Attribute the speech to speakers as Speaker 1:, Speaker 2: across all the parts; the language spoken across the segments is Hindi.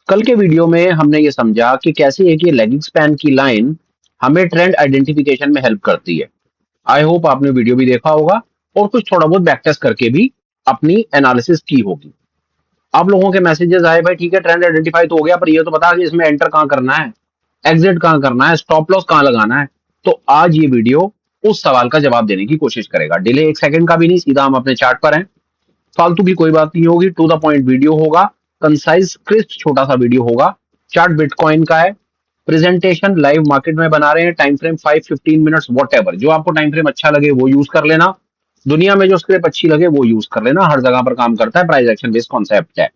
Speaker 1: कल के वीडियो में हमने ये समझा कि कैसे एक ये लेगिंग स्पैन की लाइन हमें ट्रेंड आइडेंटिफिकेशन में हेल्प करती है। आई होप आपने वीडियो भी देखा होगा और कुछ थोड़ा बहुत बैक टेस्ट करके भी अपनी एनालिसिस की होगी। आप लोगों के मैसेजेस आए, भाई ठीक है ट्रेंड आइडेंटिफाई तो हो गया, पर ये तो बता कि इसमें एंटर कहाँ करना है, एग्जिट कहाँ करना है, स्टॉप लॉस कहाँ लगाना है। तो आज ये वीडियो उस सवाल का जवाब देने की कोशिश करेगा। डिले एक सेकंड का भी नहीं, सीधा हम अपने चार्ट पर हैं। फालतू की कोई बात नहीं होगी, टू द पॉइंट वीडियो होगा, कंसाइज क्रिस्प छोटा सा वीडियो होगा। चार्ट बिटकॉइन का है, प्रेजेंटेशन लाइव मार्केट में बना रहे हैं, time frame 5-15 minutes what ever, जो आपको टाइम फ्रेम अच्छा लगे वो यूज कर लेना, दुनिया में जो स्क्रिप्ट अच्छी लगे वो यूज कर लेना, हर जगह पर काम करता है, प्राइस एक्शन बेस्ड कॉन्सेप्ट है।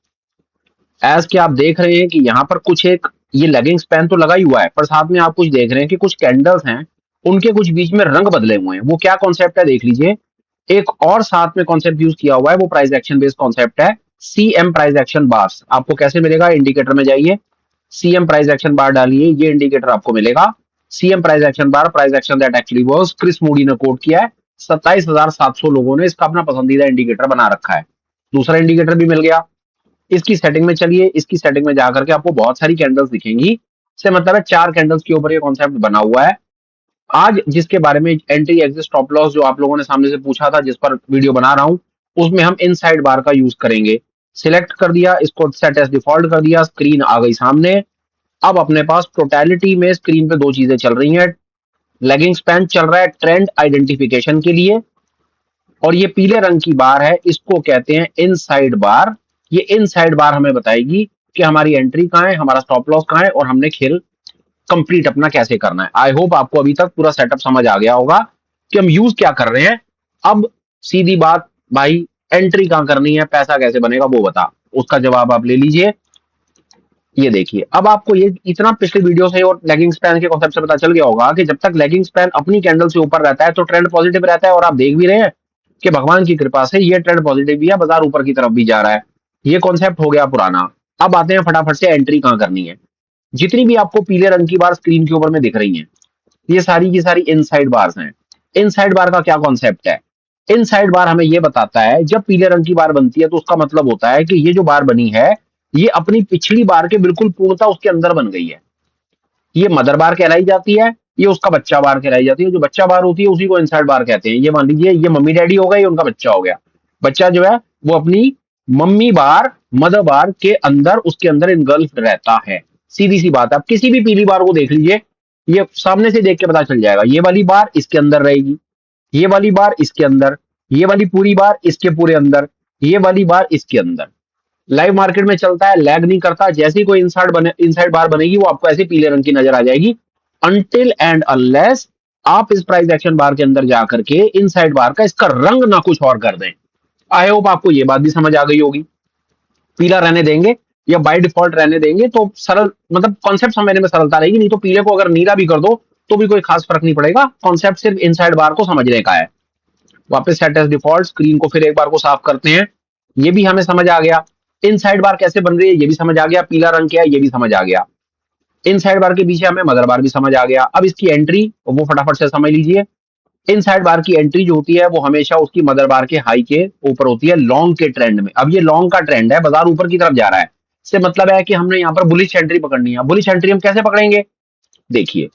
Speaker 1: एज के आप देख रहे हैं कि यहाँ पर कुछ एक ये लेगिंग स्पैन तो लगा ही हुआ है, पर साथ में आप कुछ देख रहे हैं कि कुछ कैंडल्स हैं, उनके कुछ बीच में रंग बदले हुए हैं। वो क्या कॉन्सेप्ट है देख लीजिए। एक और साथ में कॉन्सेप्ट यूज किया हुआ है, वो प्राइस एक्शन बेस्ड कॉन्सेप्ट है, सीएम प्राइस एक्शन बार्स। आपको कैसे मिलेगा? इंडिकेटर में जाइए, सीएम प्राइस एक्शन बार डालिए, ये इंडिकेटर आपको मिलेगा। CM price action bar, price action that actually works, Chris Moody ने कोट किया है। 27,700 लोगों ने इसका अपना पसंदीदा इंडिकेटर बना रखा है। दूसरा इंडिकेटर भी मिल गया। इसकी सेटिंग में चलिए, इसकी सेटिंग में जाकर के आपको बहुत सारी कैंडल्स दिखेंगी। से मतलब है 4 कैंडल्स के ऊपर ये कॉन्सेप्ट बना हुआ है। आज जिसके बारे में एंट्री एग्जिट स्टॉप लॉस जो आप लोगों ने सामने से पूछा था, जिस पर वीडियो बना रहा हूं, उसमें हम इनसाइड बार का यूज करेंगे। सिलेक्ट कर दिया, इसको सेट एज डिफॉल्ट कर दिया, स्क्रीन आ गई सामने। अब अपने पास टोटलिटी में स्क्रीन पे दो चीजें चल रही हैं। लेगिंग स्पैन चल रहा है ट्रेंड आइडेंटिफिकेशन के लिए, और ये पीले रंग की बार है, इसको कहते हैं इनसाइड बार। ये इनसाइड बार हमें बताएगी कि हमारी एंट्री कहाँ है, हमारा स्टॉप लॉस कहाँ है, और हमने खेल कंप्लीट अपना कैसे करना है। आई होप आपको अभी तक पूरा सेटअप समझ आ गया होगा कि हम यूज क्या कर रहे हैं। अब सीधी बात भाई, एंट्री कहाँ करनी है, पैसा कैसे बनेगा वो बता, उसका जवाब आप ले लीजिए। ये देखिए, अब आपको ये इतना पिछले वीडियो से और लेगिंग स्पैन के कॉन्सेप्ट से पता चल गया होगा कि जब तक लेगिंग स्पैन अपनी कैंडल से ऊपर रहता है तो ट्रेंड पॉजिटिव रहता है, और आप देख भी रहे हैं कि भगवान की कृपा से ये ट्रेंड पॉजिटिव भी है, बाजार ऊपर की तरफ भी जा रहा है। ये कॉन्सेप्ट हो गया पुराना। अब आते हैं फटाफट से एंट्री कहाँ करनी है। जितनी भी आपको पीले रंग की बार स्क्रीन के ऊपर में दिख रही हैं, ये सारी की सारी इनसाइड बार्स हैं। इनसाइड बार का क्या कॉन्सेप्ट है? इनसाइड बार हमें ये बताता है, जब पीले रंग की बार बनती है तो उसका मतलब होता है कि ये जो बार बनी है, ये अपनी पिछली बार के बिल्कुल पूर्णता उसके अंदर बन गई है। ये मदर बार कहलाई जाती है, ये उसका बच्चा बार कहलाई जाती है। जो बच्चा बार होती है उसी को इनसाइड बार कहते हैं। ये मान लीजिए ये मम्मी डैडी हो गए, ये उनका बच्चा हो गया। बच्चा जो है वो अपनी मम्मी बार, मदर बार के अंदर, उसके अंदर इनगल्फ रहता है। सीधी सी बात है, आप किसी भी पीली बार को देख लीजिए, ये सामने से देख के पता चल जाएगा। ये वाली बार इसके अंदर रहेगी, ये वाली बार इसके अंदर, ये वाली पूरी बार इसके पूरे अंदर, ये वाली बार इसके अंदर। लाइव मार्केट में चलता है, लैग नहीं करता। जैसे ही कोई इनसाइड बार बनेगी, वो आपको ऐसे पीले रंग की नजर आ जाएगी। अनटिल एंड अनलेस आप इस प्राइस एक्शन बार के अंदर जाकर के इनसाइड बार का इसका रंग ना कुछ और कर दें। आई होप आपको ये बात भी समझ आ गई होगी। पीला रहने देंगे या बाय डिफॉल्ट रहने देंगे तो सरल, मतलब कॉन्सेप्ट समझने में सरलता रहेगी। नहीं तो पीले को अगर नीला भी कर दो तो भी कोई खास फर्क नहीं पड़ेगा। कॉन्सेप्ट सिर्फ इनसाइड बार को समझने का है। वापस सेट एज डिफॉल्ट, स्क्रीन को फिर एक बार को साफ करते हैं। ये भी हमें समझ आ गया। इनसाइड बार कैसे बन रही है ये भी समझ आ गया, पीला रंग क्या है ये भी समझ आ गया। इनसाइड बार के पीछे हमें मदर बार भी समझ आ गया। अब इसकी एंट्री वो फटाफट से समझ लीजिए। इनसाइड बार की एंट्री जो होती है वो हमेशा उसकी मदर बार के हाई के ऊपर होती है, लॉन्ग के ट्रेंड में। अब ये लॉन्ग का ट्रेंड है, बाजार ऊपर की तरफ जा रहा है, इससे मतलब है कि हमने यहाँ पर बुलिश एंट्री पकड़नी है। बुलिश एंट्री हम कैसे पकड़ेंगे? देखिए,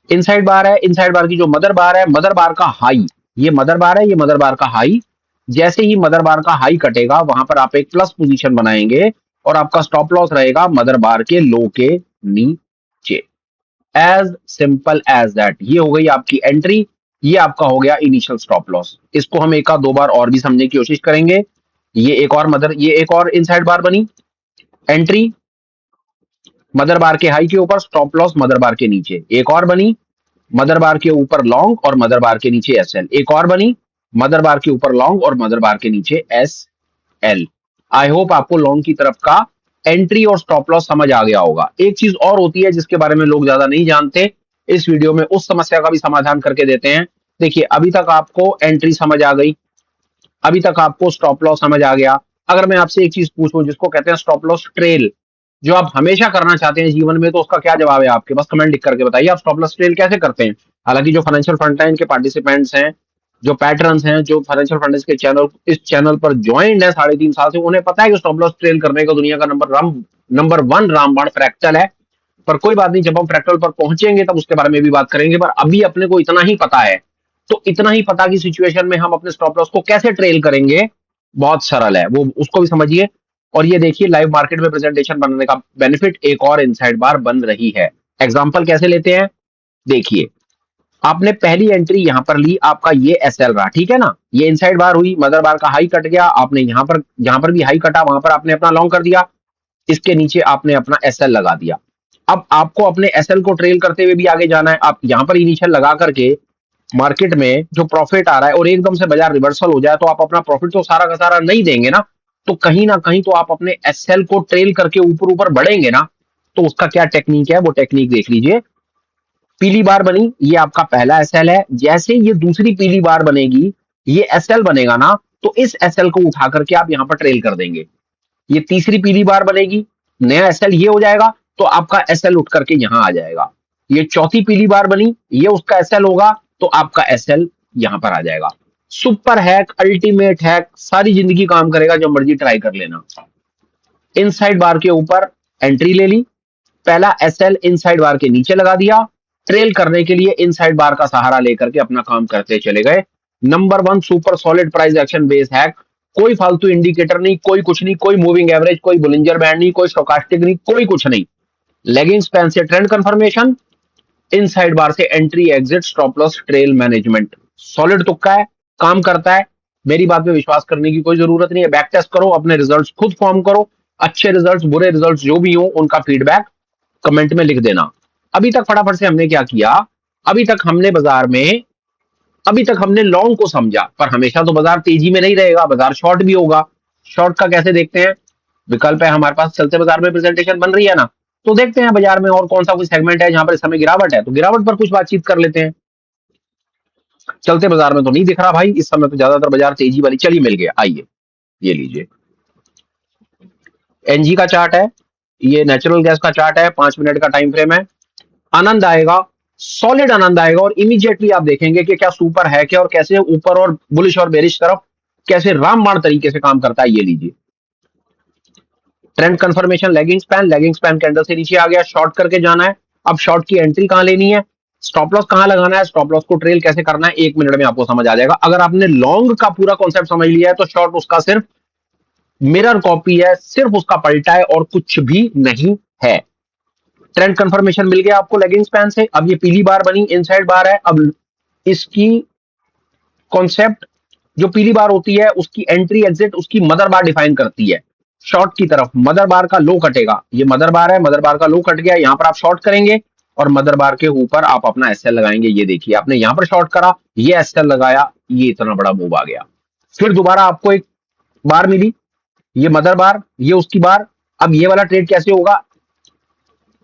Speaker 1: इनसाइड बार है, इनसाइड बार की जो मदर बार है, मदर बार का हाई, ये मदर बार है, ये मदर बार का हाई। जैसे ही मदर बार का हाई कटेगा, वहां पर आप एक प्लस पोजीशन बनाएंगे और आपका स्टॉप लॉस रहेगा मदर बार के लो के नीचे। As simple as that. ये हो गई आपकी एंट्री, ये आपका हो गया इनिशियल स्टॉप लॉस। इसको हम एक दो बार और भी समझने की कोशिश करेंगे। ये एक और इनसाइड बार बनी। एंट्री मदर बार के हाई के ऊपर, स्टॉप लॉस मदर बार के नीचे। एक और बनी, मदर बार के ऊपर लॉन्ग और मदर बार के नीचे एस एल। एक और बनी, मदर बार के ऊपर लॉन्ग और मदर बार के नीचे एस एल। आई होप आपको लॉन्ग की तरफ का एंट्री और स्टॉप लॉस समझ आ गया होगा। एक चीज और होती है जिसके बारे में लोग ज्यादा नहीं जानते, इस वीडियो में उस समस्या का भी समाधान करके देते हैं। देखिए, अभी तक आपको एंट्री समझ आ गई, अभी तक आपको स्टॉप लॉस समझ आ गया। अगर मैं आपसे एक चीज पूछूं जिसको कहते हैं स्टॉप लॉस ट्रेल, जो आप हमेशा करना चाहते हैं जीवन में, तो उसका क्या जवाब है आपके पास? कमेंट लिख करके बताइए, आप स्टॉप लॉस ट्रेल कैसे करते हैं। हालांकि जो फाइनेंशियल फ्रंटलाइन के पार्टिसिपेंट्स हैं जो पैटर्न्स हैं, जो फाइनेंशियल फंड्स के चैनल इस चैनल पर ज्वाइंट है 3.5 साल से, उन्हें पता है कि स्टॉप लॉस ट्रेल करने का दुनिया का नंबर 1 रामबाण फ्रैक्चर है। पर कोई बात नहीं, जब हम फ्रैक्टल पर पहुंचेंगे तब उसके बारे में भी बात करेंगे, पर अभी अपने को इतना ही पता है। तो इतना ही पता की सिचुएशन में हम अपने स्टॉप लॉस को कैसे ट्रेल करेंगे, बहुत सरल है, वो उसको भी समझिए। और ये देखिए, लाइव मार्केट में प्रेजेंटेशन बनाने का बेनिफिट, एक और इनसाइड बार बन रही है। एग्जाम्पल कैसे लेते हैं, देखिए। आपने पहली एंट्री यहां पर ली, आपका ये एसएल रहा, ठीक है ना। ये इनसाइड बार हुई, मदर बार का हाई कट गया, आपने यहां पर भी हाई कटा, वहां पर आपने अपना लॉन्ग कर दिया, इसके नीचे आपने अपना एसएल लगा दिया। अब आपको अपने एसएल को ट्रेल करते हुए भी आगे जाना है। आप यहां पर इनिशियल लगा करके मार्केट में जो प्रॉफिट आ रहा है और एकदम से बाजार रिवर्सल हो जाए, तो आप अपना प्रॉफिट तो सारा का सारा नहीं देंगे ना कहीं तो आप अपने एसएल को ट्रेल करके ऊपर ऊपर बढ़ेंगे ना। तो उसका क्या टेक्निक है, वो टेक्निक देख लीजिए। पीली बार बनी, ये आपका पहला एसएल है। जैसे ये दूसरी पीली बार बनेगी, ये एसएल बनेगा ना, तो इस एसएल को उठा करके आप यहां पर ट्रेल कर देंगे। ये तीसरी पीली बार बनेगी, नया एसएल ये हो जाएगा, तो आपका एसएल उठ करके यहां आ जाएगा। ये चौथी पीली बार बनी, ये उसका एसएल होगा, तो आपका एसएल यहां पर आ जाएगा। सुपर हैक, अल्टीमेट हैक, सारी जिंदगी काम करेगा, जब मर्जी ट्राई कर लेना। इनसाइड बार के ऊपर एंट्री ले ली, पहला एसएल इनसाइड बार के नीचे लगा दिया, ट्रेल करने के लिए इनसाइड बार का सहारा लेकर के अपना काम करते चले गए। Number 1 super solid price action base hack. कोई फालतू इंडिकेटर नहीं, कोई कुछ नहीं, कोई मूविंग एवरेज, कोई बुलिंजर बैंड नहीं, कोई स्टोकास्टिक नहीं, कोई कुछ नहीं। लेगिंग स्पैन से ट्रेंड कंफर्मेशन, इनसाइड बार से entry exit stop loss trail management. Solid तुक्का है, काम करता है। मेरी बात पे विश्वास करने की कोई जरूरत नहीं है, बैक टेस्ट करो, अपने रिजल्ट्स खुद फॉर्म करो। अच्छे रिजल्ट्स, बुरे रिजल्ट्स जो भी हो, उनका फीडबैक कमेंट में लिख देना। अभी तक फटाफट से हमने क्या किया, अभी तक हमने बाजार में, अभी तक हमने लॉन्ग को समझा, पर हमेशा तो बाजार तेजी में नहीं रहेगा, बाजार शॉर्ट भी होगा। शॉर्ट का कैसे देखते हैं, विकल्प है हमारे पास, चलते बाजार में प्रेजेंटेशन बन रही है ना, तो देखते हैं बाजार में और कौन सा कोई सेगमेंट है जहां पर इस समय गिरावट है, तो गिरावट पर कुछ बातचीत कर लेते हैं। चलते बाजार में तो नहीं दिख रहा भाई इस समय, तो ज्यादातर बाजार तेजी वाली, चलिए मिल गया, आइए ये लीजिए। एनजी का चार्ट है, ये नेचुरल गैस का चार्ट है, 5 मिनट का टाइम फ्रेम है। आनंद आएगा, सॉलिड आनंद आएगा, और इमीडिएटली आप देखेंगे कि क्या सुपर है क्या, और कैसे ऊपर और बुलिश और बेरिश तरफ कैसे रामबाण तरीके से काम करता है। ये लीजिए, trend confirmation, lagging span candle से नीचे आ गया, शॉर्ट करके जाना है। अब शॉर्ट की एंट्री कहां लेनी है, स्टॉप लॉस कहां लगाना है, स्टॉप लॉस को ट्रेल कैसे करना है, 1 मिनट में आपको समझ आ जाएगा। अगर आपने लॉन्ग का पूरा कॉन्सेप्ट समझ लिया है, तो शॉर्ट उसका सिर्फ मिरर कॉपी है, सिर्फ उसका पलटा है और कुछ भी नहीं है। ट्रेंड कंफर्मेशन मिल गया आपको लेगिंग स्पैन से। अब ये पीली बार बनी, इनसाइड बार है। अब इसकी कॉन्सेप्ट, जो पीली बार होती है उसकी एंट्री एग्जिट उसकी मदर बार डिफाइन करती है। शॉर्ट की तरफ मदर बार का लो कटेगा, ये मदर बार है, मदर बार का लो कट गया, यहां पर आप शॉर्ट करेंगे और मदर बार के ऊपर आप अपना एसएल लगाएंगे। ये देखिए, आपने यहां पर शॉर्ट करा, ये एसएल लगाया, ये इतना बड़ा मूव आ गया। फिर दोबारा आपको एक बार मिली, ये मदर बार, ये उसकी बार। अब ये वाला ट्रेड कैसे होगा,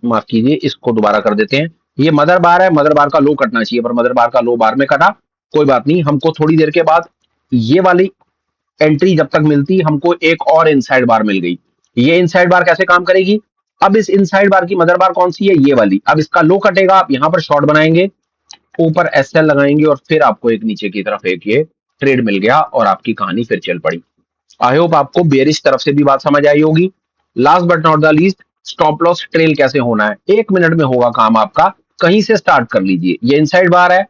Speaker 1: माफ कीजिए, इसको दोबारा कर देते हैं। ये मदर बार है, मदर बार का लो कटना चाहिए, पर मदर बार का लो बार में कटा, कोई बात नहीं। हमको थोड़ी देर के बाद ये वाली एंट्री जब तक मिलती, हमको एक और इनसाइड बार मिल गई। ये इनसाइड बार कैसे काम करेगी, अब इस इनसाइड बार की मदर बार कौन सी है, ये वाली। अब इसका लो कटेगा, आप यहां पर शॉर्ट बनाएंगे, ऊपर एसएल लगाएंगे, और फिर आपको एक नीचे की तरफ एक ये ट्रेड मिल गया, और आपकी कहानी फिर चल पड़ी। आई होप आपको बेरिश तरफ से भी बात समझ आई होगी। Last but not the least, stop loss trail कैसे होना है, 1 मिनट में होगा काम आपका। कहीं से स्टार्ट कर लीजिए। ये इनसाइड बार है,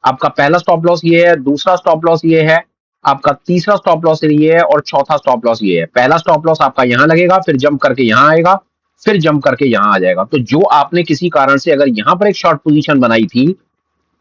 Speaker 1: आपका पहला स्टॉप लॉस ये है, दूसरा स्टॉप लॉस ये है, आपका तीसरा स्टॉप लॉस ये है, और चौथा स्टॉप लॉस ये है। पहला स्टॉप लॉस आपका यहां लगेगा, फिर जंप करके यहां आएगा, फिर जंप करके यहां आ जाएगा। तो जो आपने किसी कारण से अगर यहां पर एक शॉर्ट पोजीशन बनाई थी,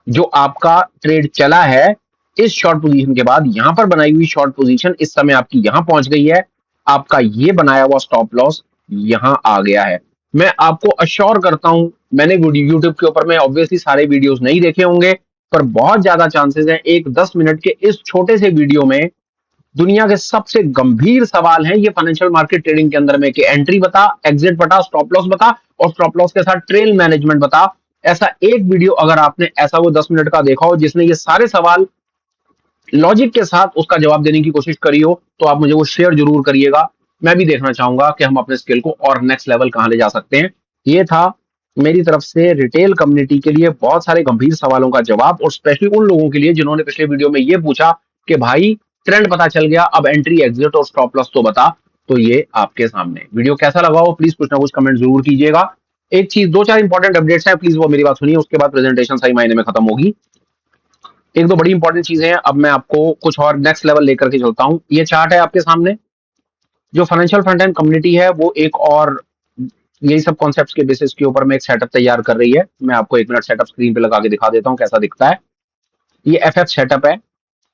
Speaker 1: जो आपका ट्रेड चला है, इस शॉर्ट पोजीशन के बाद यहां पर बनाई हुई शॉर्ट पोजीशन इस समय आपकी यहां पहुंच गई है, आपका ये बनाया हुआ स्टॉप लॉस यहां आ गया है। मैं आपको अश्योर करता हूं, मैंने यूट्यूब के ऊपर में ऑब्वियसली सारे वीडियोस नहीं देखे होंगे, पर बहुत ज्यादा चांसेस हैं एक 10 मिनट के इस छोटे से वीडियो में दुनिया के सबसे गंभीर सवाल हैं ये फाइनेंशियल मार्केट ट्रेडिंग के अंदर में, कि एंट्री बता, एग्जिट बता, स्टॉप लॉस बता, और स्टॉप लॉस के साथ ट्रेल मैनेजमेंट बता। ऐसा एक वीडियो अगर आपने ऐसा वो 10 मिनट का देखा हो जिसने ये सारे सवाल लॉजिक के साथ उसका जवाब देने की कोशिश करी हो, तो आप मुझे वो शेयर जरूर करिएगा। मैं भी देखना चाहूंगा कि हम अपने स्किल को और नेक्स्ट लेवल कहां ले जा सकते हैं। ये था मेरी तरफ से रिटेल कम्युनिटी के लिए बहुत सारे गंभीर सवालों का जवाब, और स्पेशली उन लोगों के लिए जिन्होंने पिछले वीडियो में ये पूछा कि भाई ट्रेंड पता चल गया, अब एंट्री एग्जिट और स्टॉप लॉस तो बता। तो ये आपके सामने वीडियो कैसा लगा हो प्लीज कुछ ना कुछ कमेंट जरूर कीजिएगा। एक चीज, दो चार इंपॉर्टेंट अपडेट्स हैं, प्लीज वो मेरी बात सुनिए, उसके बाद प्रेजेंटेशन सही मायने में खत्म होगी। एक दो बड़ी इंपॉर्टेंट चीजें हैं, अब मैं आपको कुछ और नेक्स्ट लेवल लेकर के चलता हूं। ये चार्ट है आपके सामने, जो फाइनेंशियल फ्रंट एंड कम्युनिटी है वो एक और यही सब कॉन्सेप्ट्स के बेसिस के ऊपर में एक सेटअप तैयार कर रही है। मैं आपको एक मिनट सेटअप स्क्रीन पे लगा के दिखा देता हूँ कैसा दिखता है। ये एफएफ सेटअप है,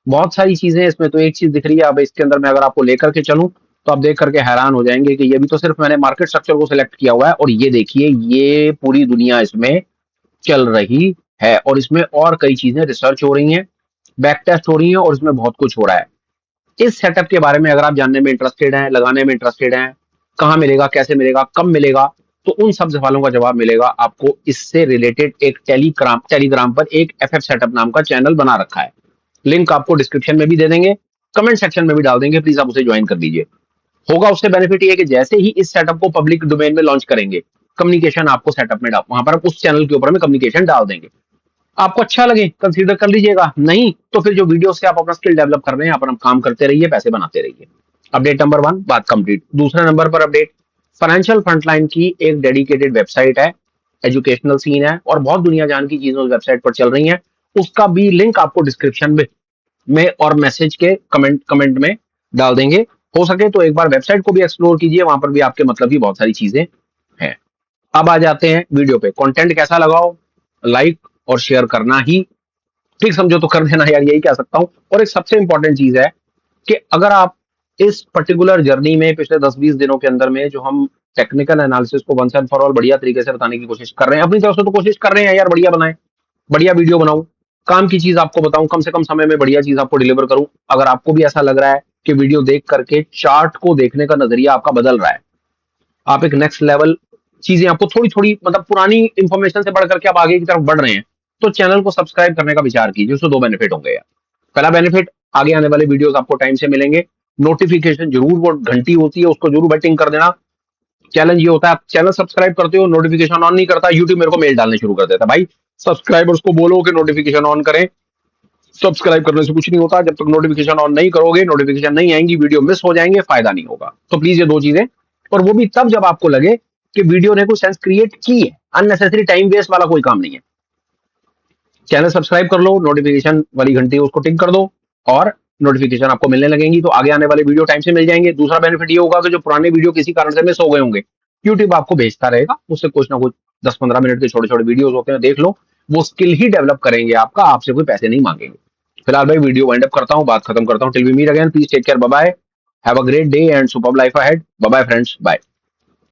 Speaker 1: बहुत सारी चीजें हैं इसमें, तो एक चीज दिख रही है। अब इसके अंदर मैं अगर आपको लेकर के चलूं तो आप देख करके हैरान हो जाएंगे कि ये भी तो सिर्फ मैंने मार्केट स्ट्रक्चर को सिलेक्ट किया हुआ है, और ये देखिए ये पूरी दुनिया इसमें चल रही है, और इसमें और कई चीजें रिसर्च हो रही हैं, बैक टेस्ट हो रही हैं, और इसमें बहुत कुछ हो रहा है। इस सेटअप के बारे में अगर आप जानने में इंटरेस्टेड हैं, लगाने में इंटरेस्टेड हैं, कहाँ मिलेगा, कैसे मिलेगा, कब मिलेगा, तो उन सब सवालों का जवाब मिलेगा आपको। इससे रिलेटेड एक टेलीग्राम पर एक एफएफ सेटअप नाम का चैनल बना रखा है, लिंक आपको डिस्क्रिप्शन में भी दे देंगे, कमेंट सेक्शन में भी डाल देंगे, प्लीज आप उसे ज्वाइन कर दीजिए। होगा उससे बेनिफिट ये कि जैसे ही इस सेटअप को पब्लिक डोमेन में लॉन्च करेंगे, कम्युनिकेशन आपको सेटअप में डाल, वहां पर उस चैनल के ऊपर में कम्युनिकेशन डाल देंगे। आपको अच्छा लगे कंसीडर कर लीजिएगा, नहीं तो फिर जो वीडियो से आप अपना स्किल डेवलप कर रहे हैं अपना काम करते रहिए, पैसे बनाते रहिए। अपडेट नंबर 1 बात कंप्लीट। दूसरे नंबर पर अपडेट, फाइनेंशियल फ्रंटलाइन की एक डेडिकेटेड वेबसाइट है, एजुकेशनल सीन है, और बहुत दुनिया जान की चीजें उस वेबसाइट पर चल रही हैं। उसका भी लिंक आपको डिस्क्रिप्शन में और मैसेज के कमेंट में डाल देंगे। हो सके तो एक बार वेबसाइट को भी एक्सप्लोर कीजिए, वहां पर भी आपके मतलब की बहुत सारी चीजें हैं। अब आ जाते हैं वीडियो पे। कंटेंट कैसा लगाओ, लाइक और शेयर करना ही, ठीक समझो तो कर देना यार, यही कह सकता हूं। और एक सबसे इंपॉर्टेंट चीज है कि अगर आप इस पर्टिकुलर जर्नी में पिछले 10-20 दिनों के अंदर में जो हम टेक्निकल एनालिसिस को वंस एंड फॉर ऑल बढ़िया तरीके से बताने की कोशिश कर रहे हैं, अपनी तरफ से तो कोशिश कर रहे हैं यार, बढ़िया बनाएं, बढ़िया वीडियो बनाऊं, काम की चीज आपको बताऊं, कम से कम समय में बढ़िया चीज आपको डिलीवर करूं। अगर आपको भी ऐसा लग रहा है कि वीडियो देख करके चार्ट को देखने का नजरिया आपका बदल रहा है, आप एक नेक्स्ट लेवल चीजें आपको थोड़ी थोड़ी मतलब पुरानी इंफॉर्मेशन से बढ़ करके आप आगे की तरफ बढ़ रहे हैं, तो चैनल को सब्सक्राइब करने का विचार कीजिए। उससे दो बेनिफिट होंगे यार। पहला बेनिफिट, आगे आने वाले वीडियोस आपको टाइम से मिलेंगे। नोटिफिकेशन जरूर, वो घंटी होती है उसको जरूर बैटिंग कर देना। चैलेंज ये होता है, आप चैनल सब्सक्राइब करते हो, नोटिफिकेशन ऑन नहीं करता, यूट्यूब मेरे को मेल डालने शुरू कर देता है, भाई सब्सक्राइबर्स को बोलो कि नोटिफिकेशन ऑन करें। सब्सक्राइब करने से कुछ नहीं होता, जब तक नोटिफिकेशन ऑन नहीं करोगे नोटिफिकेशन नहीं आएंगी, वीडियो मिस हो जाएंगे, फायदा नहीं होगा। तो प्लीज ये दो चीजें, और वो भी तब जब आपको लगे कि वीडियो ने कोई सेंस क्रिएट की है, अननेसेसरी टाइम वेस्ट वाला कोई काम नहीं है। चैनल सब्सक्राइब कर लो, नोटिफिकेशन वाली घंटी उसको टिक कर दो, और नोटिफिकेशन आपको मिलने लगेंगी, तो आगे आने वाले वीडियो टाइम से मिल जाएंगे। दूसरा बेनिफिट ये होगा कि जो पुराने वीडियो किसी कारण से मिस हो गए होंगे, यूट्यूब आपको भेजता रहेगा, उससे कुछ ना कुछ 10-15 मिनट के छोटे छोटे वीडियोस होते हैं, देख लो, वो स्किल ही डेवलप करेंगे आपका, आपसे कोई पैसे नहीं मांगेंगे। फिलहाल भाई वीडियो वाइंड अप करता हूँ, बात खत्म करता हूँ। Till we meet again, please take care, bye bye, have a great day and superb life ahead, bye bye friends, bye.